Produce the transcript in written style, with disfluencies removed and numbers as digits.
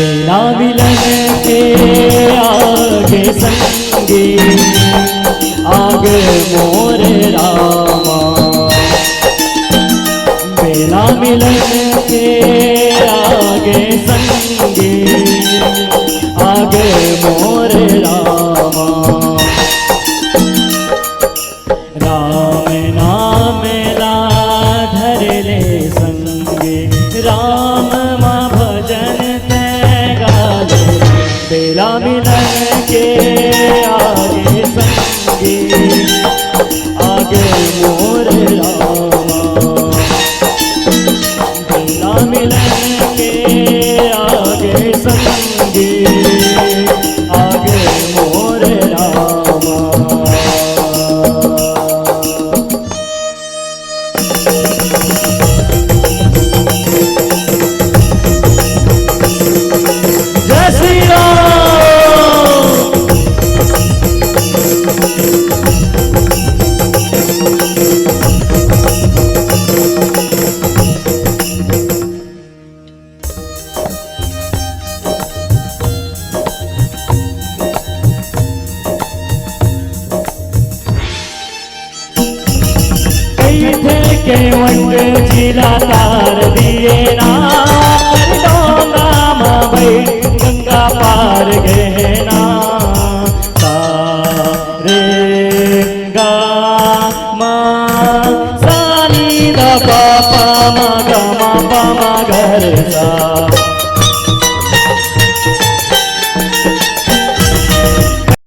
तेरा मिलन के आगे संगी आगे मोर रामा। तेरा मिलन के आगे संगी आगे मोर रामा। राम नाम ला धर ले संगे राम माँ भजन ते गाले। तेरा मिलन के आगे संगे आगे मोर रामा। तेरा मिलन के आगे संगे आगे मोर रामा। के वंड जिला तार दिए ना